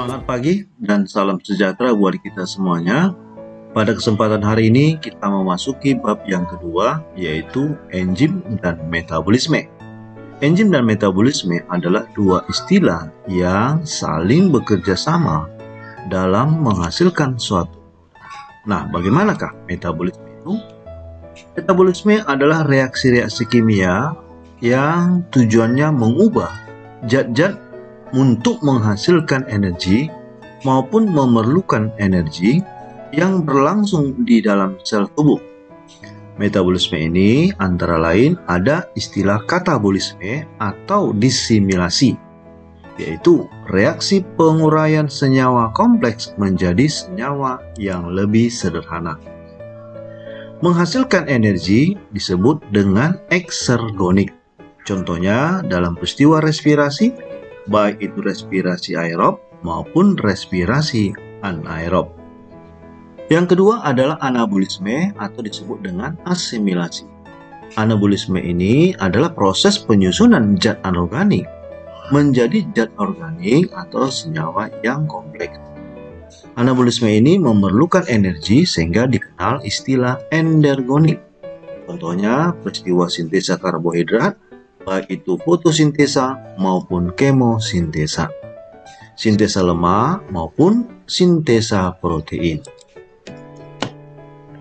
Semangat pagi dan salam sejahtera buat kita semuanya. Pada kesempatan hari ini kita memasuki bab yang kedua, yaitu enzim dan metabolisme. Enzim dan metabolisme adalah dua istilah yang saling bekerja sama dalam menghasilkan suatu. Nah, bagaimanakah metabolisme itu? Metabolisme adalah reaksi-reaksi kimia yang tujuannya mengubah zat-zat untuk menghasilkan energi maupun memerlukan energi yang berlangsung di dalam sel tubuh. Metabolisme ini antara lain ada istilah katabolisme atau disimilasi, yaitu reaksi penguraian senyawa kompleks menjadi senyawa yang lebih sederhana. Menghasilkan energi disebut dengan eksergonik. Contohnya dalam peristiwa respirasi, baik itu respirasi aerob maupun respirasi anaerob. Yang kedua adalah anabolisme atau disebut dengan asimilasi. Anabolisme ini adalah proses penyusunan zat anorganik menjadi zat organik atau senyawa yang kompleks. Anabolisme ini memerlukan energi sehingga dikenal istilah endergonik. Contohnya peristiwa sintesa karbohidrat, baik itu fotosintesa maupun kemosintesa, sintesa lemak maupun sintesa protein.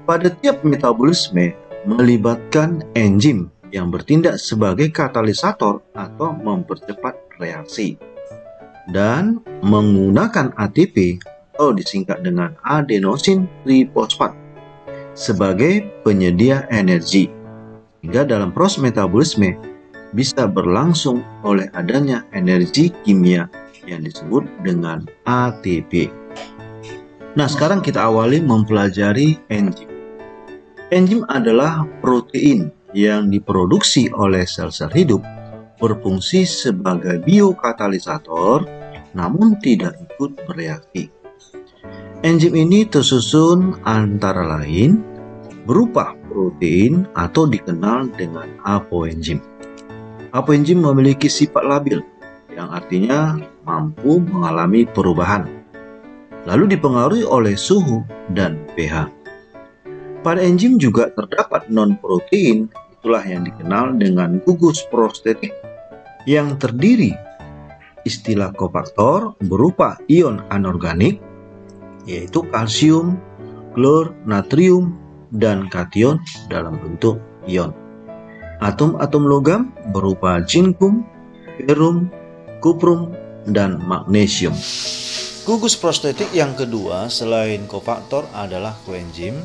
Pada tiap metabolisme melibatkan enzim yang bertindak sebagai katalisator atau mempercepat reaksi dan menggunakan ATP atau disingkat dengan adenosin trifosfat sebagai penyedia energi, hingga dalam proses metabolisme bisa berlangsung oleh adanya energi kimia yang disebut dengan ATP. Nah, sekarang kita awali mempelajari enzim. Enzim adalah protein yang diproduksi oleh sel-sel hidup, berfungsi sebagai biokatalisator, namun tidak ikut bereaksi. Enzim ini tersusun antara lain berupa protein atau dikenal dengan apoenzim. Apoenzim memiliki sifat labil, yang artinya mampu mengalami perubahan, lalu dipengaruhi oleh suhu dan pH. Pada enzim juga terdapat non-protein, itulah yang dikenal dengan gugus prostetik, yang terdiri istilah kofaktor berupa ion anorganik, yaitu kalsium, klor, natrium, dan kation dalam bentuk ion. Atom-atom logam berupa zinkum, ferum, kuprum, dan magnesium. Gugus prostetik yang kedua selain kofaktor adalah koenzim,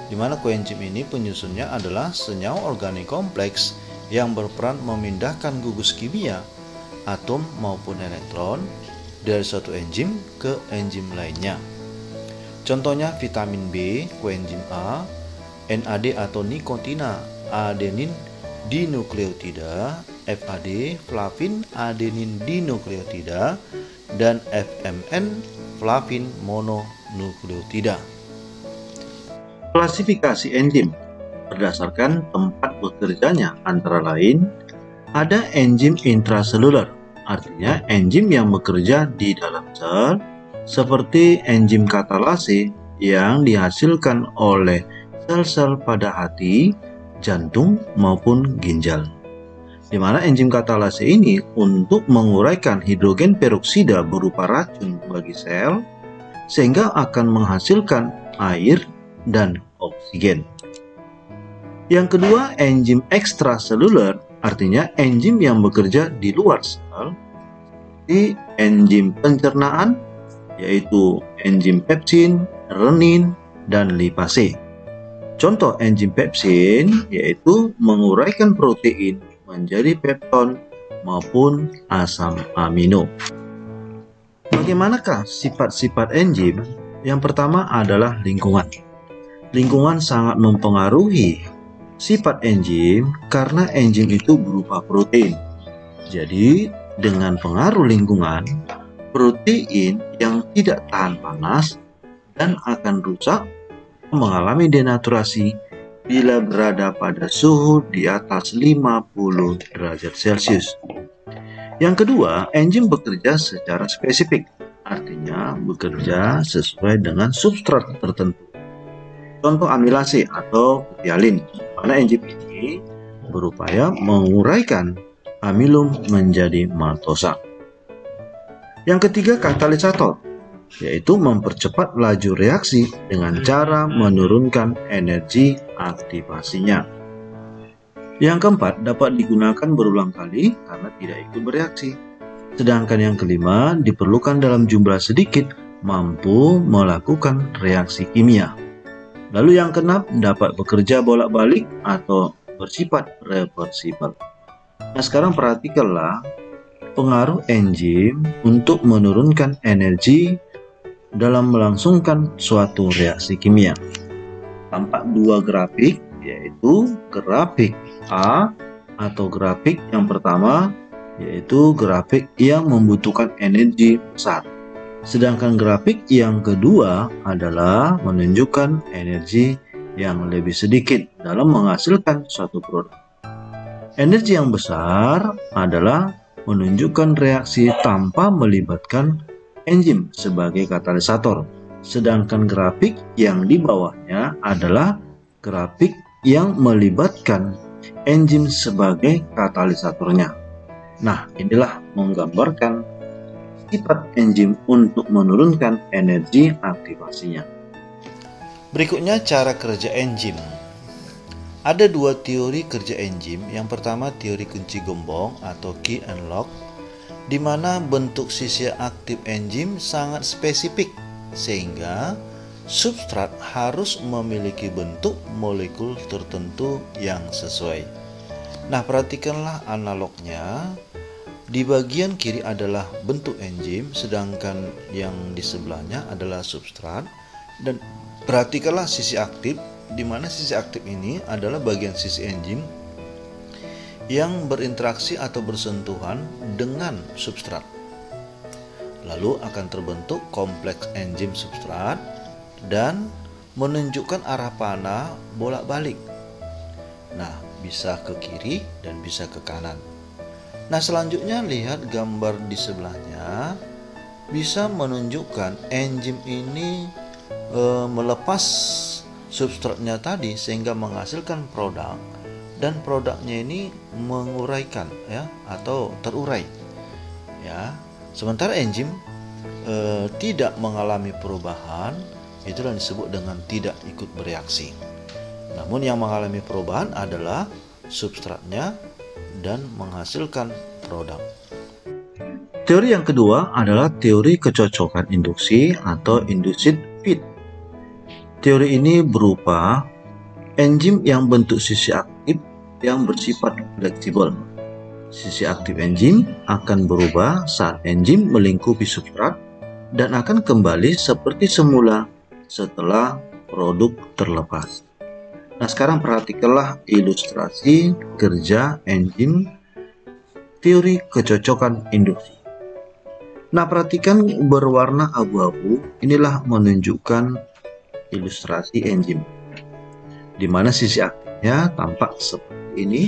di mana koenzim ini penyusunnya adalah senyawa organik kompleks yang berperan memindahkan gugus kimia, atom maupun elektron dari suatu enzim ke enzim lainnya. Contohnya vitamin B, koenzim A, NAD atau nikotina, adenin dinukleotida, FAD, flavin adenin dinukleotida, dan FMN, flavin mononukleotida. Klasifikasi enzim berdasarkan tempat bekerjanya antara lain ada enzim intraseluler, artinya enzim yang bekerja di dalam sel, seperti enzim katalase yang dihasilkan oleh sel-sel pada hati, jantung maupun ginjal. Di mana enzim katalase ini untuk menguraikan hidrogen peroksida berupa racun bagi sel, sehingga akan menghasilkan air dan oksigen. Yang kedua, enzim ekstraseluler, artinya enzim yang bekerja di luar sel, seperti enzim pencernaan, yaitu enzim pepsin, renin, dan lipase. Contoh enzim pepsin yaitu menguraikan protein menjadi pepton maupun asam amino. Bagaimanakah sifat-sifat enzim? Yang pertama adalah lingkungan. Lingkungan sangat mempengaruhi sifat enzim karena enzim itu berupa protein. Jadi, dengan pengaruh lingkungan, protein yang tidak tahan panas dan akan rusak mengalami denaturasi bila berada pada suhu di atas 50 derajat Celcius. Yang kedua, enzim bekerja secara spesifik. Artinya, bisa bekerja sesuai dengan substrat tertentu. Contoh amilase atau butialin, mana enzim ini berupaya menguraikan amilum menjadi maltosa. Yang ketiga, katalisator, yaitu mempercepat laju reaksi dengan cara menurunkan energi aktivasinya. Yang keempat, dapat digunakan berulang kali karena tidak ikut bereaksi. Sedangkan yang kelima, diperlukan dalam jumlah sedikit, mampu melakukan reaksi kimia. Lalu yang keenam, dapat bekerja bolak-balik atau bersifat reversibel. Nah, sekarang perhatikanlah pengaruh enzim untuk menurunkan energi dalam melangsungkan suatu reaksi kimia. Tampak dua grafik, yaitu grafik A atau grafik yang pertama, yaitu grafik yang membutuhkan energi besar. Sedangkan grafik yang kedua adalah menunjukkan energi yang lebih sedikit dalam menghasilkan suatu produk. Energi yang besar adalah menunjukkan reaksi tanpa melibatkan enzim sebagai katalisator. Sedangkan grafik yang di bawahnya adalah grafik yang melibatkan enzim sebagai katalisatornya. Nah, inilah menggambarkan sifat enzim untuk menurunkan energi aktivasinya. Berikutnya cara kerja enzim. Ada dua teori kerja enzim. Yang pertama teori kunci gembong atau key and lock, di mana bentuk sisi aktif enzim sangat spesifik sehingga substrat harus memiliki bentuk molekul tertentu yang sesuai. Nah, perhatikanlah analognya. Di bagian kiri adalah bentuk enzim, sedangkan yang di sebelahnya adalah substrat. Dan perhatikanlah sisi aktif, di mana sisi aktif ini adalah bagian sisi enzim yang berinteraksi atau bersentuhan dengan substrat. Lalu akan terbentuk kompleks enzim substrat dan menunjukkan arah panah bolak-balik. Nah, bisa ke kiri dan bisa ke kanan. Nah, selanjutnya lihat gambar di sebelahnya, bisa menunjukkan enzim ini melepas substratnya tadi sehingga menghasilkan produk, dan produknya ini menguraikan ya atau terurai ya. Sementara enzim tidak mengalami perubahan, itulah disebut dengan tidak ikut bereaksi. Namun yang mengalami perubahan adalah substratnya dan menghasilkan produk. Teori yang kedua adalah teori kecocokan induksi atau induced fit. Teori ini berupa enzim yang bentuk sisi aktif yang bersifat fleksibel. Sisi aktif enzim akan berubah saat enzim melingkupi substrat dan akan kembali seperti semula setelah produk terlepas. Nah, sekarang perhatikanlah ilustrasi kerja enzim teori kecocokan induksi. Nah, perhatikan berwarna abu-abu, inilah menunjukkan ilustrasi enzim, di mana sisi aktifnya tampak seperti ini,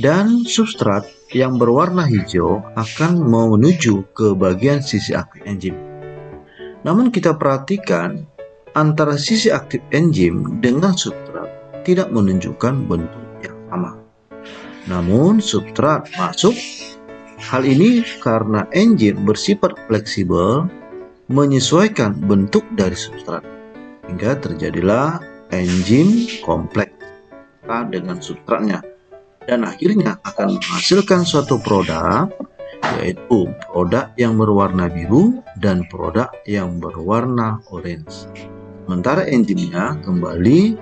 dan substrat yang berwarna hijau akan menuju ke bagian sisi aktif enzim. Namun kita perhatikan antara sisi aktif enzim dengan substrat tidak menunjukkan bentuk yang sama. Namun substrat masuk. Hal ini karena enzim bersifat fleksibel menyesuaikan bentuk dari substrat, hingga terjadilah enzim kompleks dengan substratnya dan akhirnya akan menghasilkan suatu produk, yaitu produk yang berwarna biru dan produk yang berwarna orange. Sementara enzimnya kembali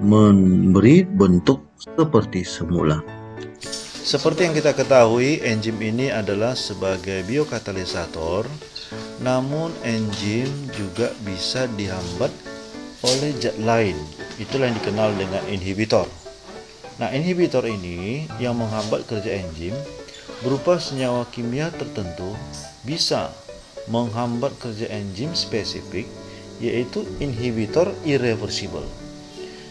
memberi bentuk seperti semula. Seperti yang kita ketahui, enzim ini adalah sebagai biokatalisator, namun enzim juga bisa dihambat oleh zat lain. Itulah yang dikenal dengan inhibitor. Nah, inhibitor ini yang menghambat kerja enzim berupa senyawa kimia tertentu bisa menghambat kerja enzim spesifik, yaitu inhibitor irreversible,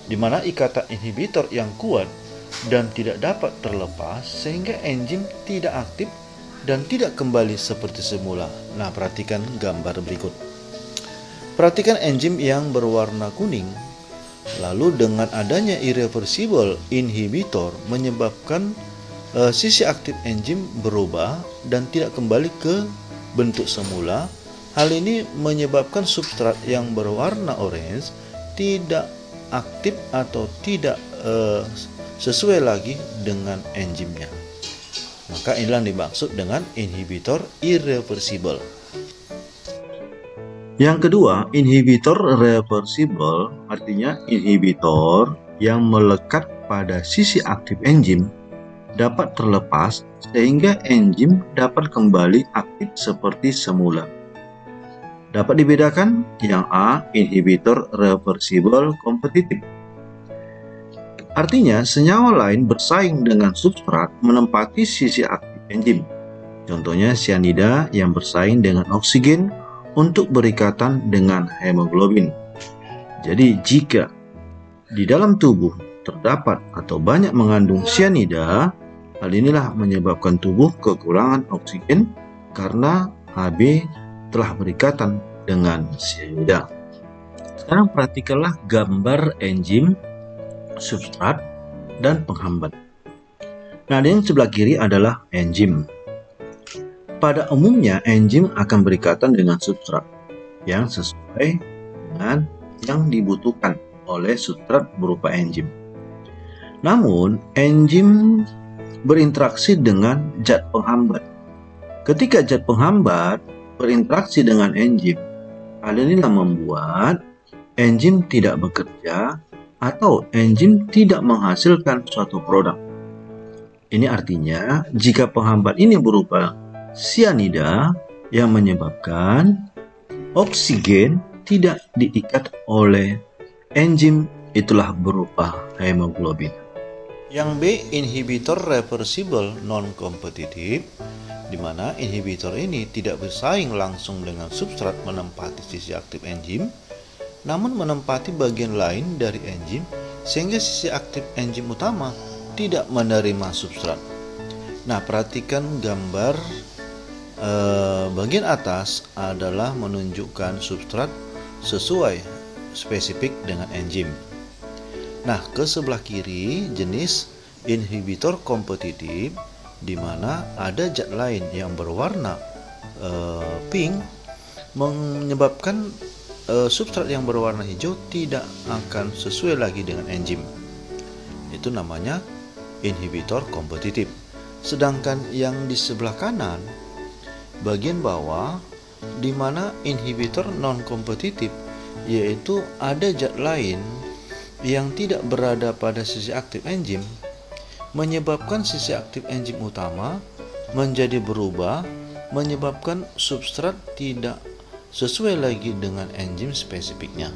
di mana ikatan inhibitor yang kuat dan tidak dapat terlepas sehingga enzim tidak aktif dan tidak kembali seperti semula. Nah, perhatikan gambar berikut. Perhatikan enzim yang berwarna kuning. Lalu dengan adanya irreversible inhibitor menyebabkan sisi aktif enzim berubah dan tidak kembali ke bentuk semula. Hal ini menyebabkan substrat yang berwarna orange tidak aktif atau tidak sesuai lagi dengan enzimnya. Maka inilah yang dimaksud dengan inhibitor irreversible. Yang kedua, inhibitor reversible artinya inhibitor yang melekat pada sisi aktif enzim dapat terlepas sehingga enzim dapat kembali aktif seperti semula. Dapat dibedakan yang A, inhibitor reversible kompetitif. Artinya, senyawa lain bersaing dengan substrat menempati sisi aktif enzim. Contohnya sianida yang bersaing dengan oksigen untuk berikatan dengan hemoglobin. Jadi jika di dalam tubuh terdapat atau banyak mengandung sianida, hal inilah menyebabkan tubuh kekurangan oksigen karena Hb telah berikatan dengan sianida. Sekarang perhatikanlah gambar enzim, substrat, dan penghambat. Nah, yang sebelah kiri adalah enzim. Pada umumnya, enzim akan berikatan dengan substrat yang sesuai dengan yang dibutuhkan oleh substrat berupa enzim. Namun, enzim berinteraksi dengan zat penghambat. Ketika zat penghambat berinteraksi dengan enzim, hal inilah membuat enzim tidak bekerja atau enzim tidak menghasilkan suatu produk. Ini artinya, jika penghambat ini berupa sianida yang menyebabkan oksigen tidak diikat oleh enzim, itulah berupa hemoglobin. Yang B, inhibitor reversible non-kompetitif, di mana inhibitor ini tidak bersaing langsung dengan substrat menempati sisi aktif enzim, namun menempati bagian lain dari enzim sehingga sisi aktif enzim utama tidak menerima substrat. Nah, perhatikan gambar bagian atas adalah menunjukkan substrat sesuai spesifik dengan enzim. Nah, ke sebelah kiri jenis inhibitor kompetitif, di mana ada zat lain yang berwarna pink menyebabkan substrat yang berwarna hijau tidak akan sesuai lagi dengan enzim. Itu namanya inhibitor kompetitif. Sedangkan yang di sebelah kanan bagian bawah, di mana inhibitor non-kompetitif, yaitu ada zat lain yang tidak berada pada sisi aktif enzim, menyebabkan sisi aktif enzim utama menjadi berubah, menyebabkan substrat tidak sesuai lagi dengan enzim spesifiknya.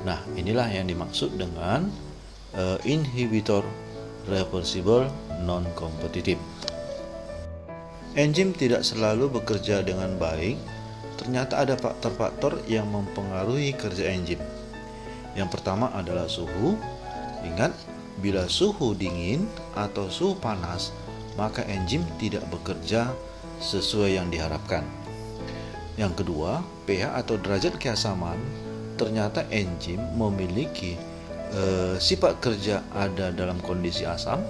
Nah, inilah yang dimaksud dengan inhibitor reversible non-kompetitif. Enzim tidak selalu bekerja dengan baik. Ternyata ada faktor-faktor yang mempengaruhi kerja enzim. Yang pertama adalah suhu. Ingat, bila suhu dingin atau suhu panas, maka enzim tidak bekerja sesuai yang diharapkan. Yang kedua, pH atau derajat keasaman. Ternyata enzim memiliki sifat kerja ada dalam kondisi asam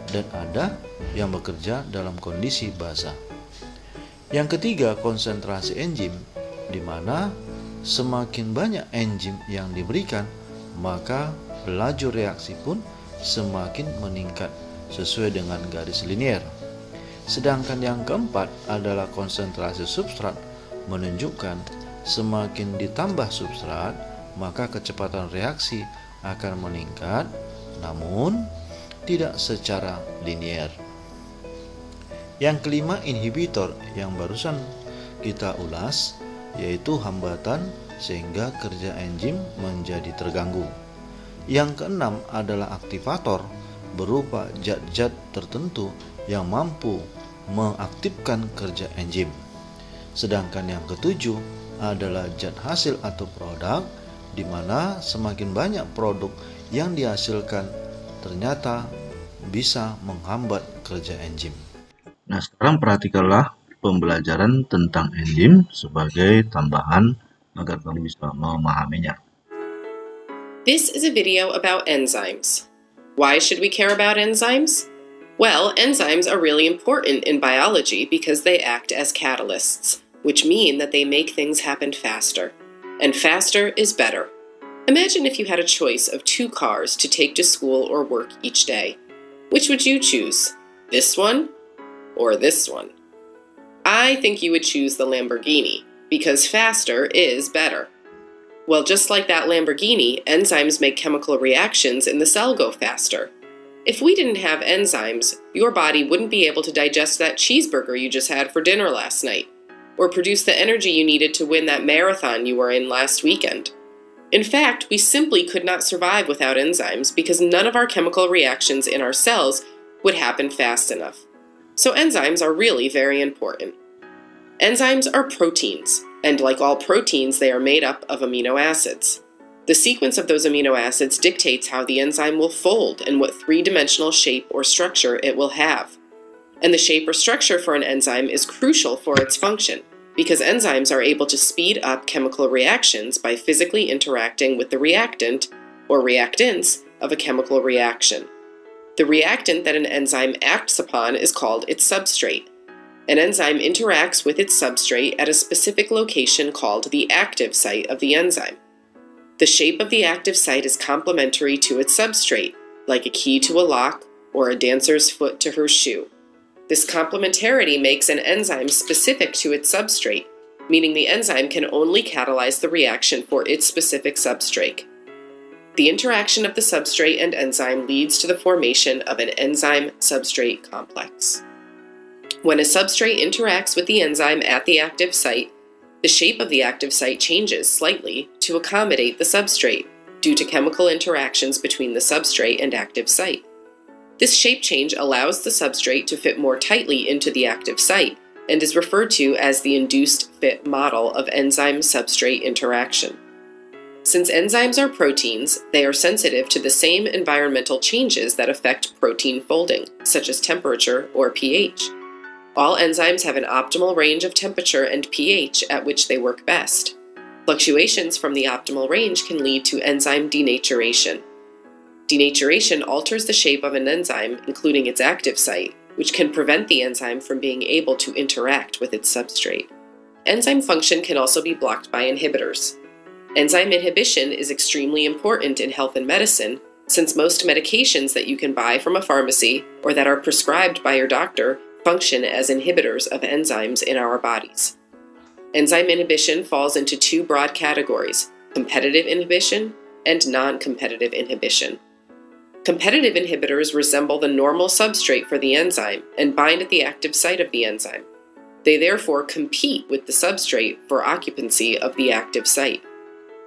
dan ada yang bekerja dalam kondisi basa. Yang ketiga, konsentrasi enzim, di mana semakin banyak enzim yang diberikan, maka laju reaksi pun semakin meningkat sesuai dengan garis linier. Sedangkan yang keempat adalah konsentrasi substrat, menunjukkan semakin ditambah substrat, maka kecepatan reaksi akan meningkat, namun tidak secara linier. Yang kelima, inhibitor yang barusan kita ulas, yaitu hambatan sehingga kerja enzim menjadi terganggu. Yang keenam adalah aktivator berupa zat-zat tertentu yang mampu mengaktifkan kerja enzim. Sedangkan yang ketujuh adalah zat hasil atau produk, di mana semakin banyak produk yang dihasilkan ternyata bisa menghambat kerja enzim. Nah, sekarang perhatikanlah pembelajaran tentang enzim sebagai tambahan agar kamu bisa memahaminya. This is a video about enzymes. Why should we care about enzymes? Well, enzymes are really important in biology because they act as catalysts, which mean that they make things happen faster. And faster is better. Imagine if you had a choice of 2 cars to take to school or work each day. Which would you choose? This one or this one? I think you would choose the Lamborghini because faster is better. Well, just like that Lamborghini, enzymes make chemical reactions in the cell go faster. If we didn't have enzymes, your body wouldn't be able to digest that cheeseburger you just had for dinner last night, or produce the energy you needed to win that marathon you were in last weekend. In fact, we simply could not survive without enzymes because none of our chemical reactions in our cells would happen fast enough. So enzymes are really very important. Enzymes are proteins, and like all proteins, they are made up of amino acids. The sequence of those amino acids dictates how the enzyme will fold and what 3-dimensional shape or structure it will have. And the shape or structure for an enzyme is crucial for its function, because enzymes are able to speed up chemical reactions by physically interacting with the reactant, or reactants, of a chemical reaction. The reactant that an enzyme acts upon is called its substrate. An enzyme interacts with its substrate at a specific location called the active site of the enzyme. The shape of the active site is complementary to its substrate, like a key to a lock or a dancer's foot to her shoe. This complementarity makes an enzyme specific to its substrate, meaning the enzyme can only catalyze the reaction for its specific substrate. The interaction of the substrate and enzyme leads to the formation of an enzyme-substrate complex. When a substrate interacts with the enzyme at the active site, the shape of the active site changes slightly to accommodate the substrate due to chemical interactions between the substrate and active site. This shape change allows the substrate to fit more tightly into the active site and is referred to as the induced fit model of enzyme-substrate interaction. Since enzymes are proteins, they are sensitive to the same environmental changes that affect protein folding, such as temperature or pH. All enzymes have an optimal range of temperature and pH at which they work best. Fluctuations from the optimal range can lead to enzyme denaturation. Denaturation alters the shape of an enzyme, including its active site, which can prevent the enzyme from being able to interact with its substrate. Enzyme function can also be blocked by inhibitors. Enzyme inhibition is extremely important in health and medicine, since most medications that you can buy from a pharmacy or that are prescribed by your doctor function as inhibitors of enzymes in our bodies. Enzyme inhibition falls into 2 broad categories: competitive inhibition and non-competitive inhibition. Competitive inhibitors resemble the normal substrate for the enzyme and bind at the active site of the enzyme. They therefore compete with the substrate for occupancy of the active site.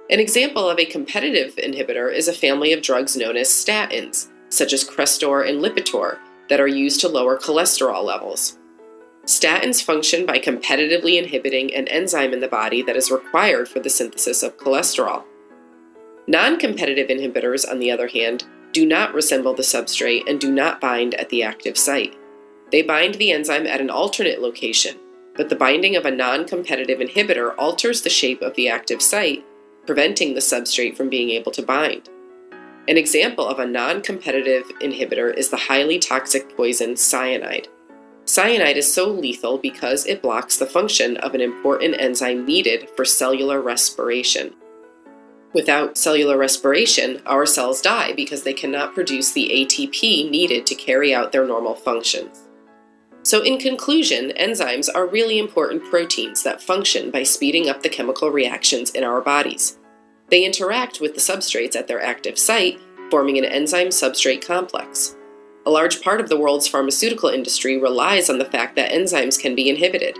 An example of a competitive inhibitor is a family of drugs known as statins, such as Crestor and Lipitor, that are used to lower cholesterol levels. Statins function by competitively inhibiting an enzyme in the body that is required for the synthesis of cholesterol. Non-competitive inhibitors, on the other hand, do not resemble the substrate and do not bind at the active site. They bind the enzyme at an alternate location, but the binding of a non-competitive inhibitor alters the shape of the active site, preventing the substrate from being able to bind. An example of a non-competitive inhibitor is the highly toxic poison cyanide. Cyanide is so lethal because it blocks the function of an important enzyme needed for cellular respiration. Without cellular respiration, our cells die because they cannot produce the ATP needed to carry out their normal functions. So in conclusion, enzymes are really important proteins that function by speeding up the chemical reactions in our bodies. They interact with the substrates at their active site, forming an enzyme-substrate complex. A large part of the world's pharmaceutical industry relies on the fact that enzymes can be inhibited.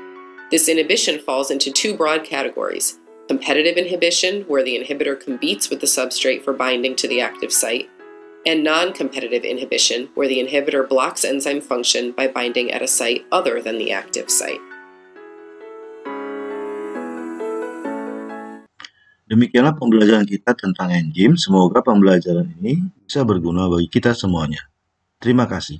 This inhibition falls into 2 broad categories: competitive inhibition, where the inhibitor competes with the substrate for binding to the active site, and non-competitive inhibition, where the inhibitor blocks enzyme function by binding at a site other than the active site. Demikianlah pembelajaran kita tentang enzim. Semoga pembelajaran ini bisa berguna bagi kita semuanya. Terima kasih.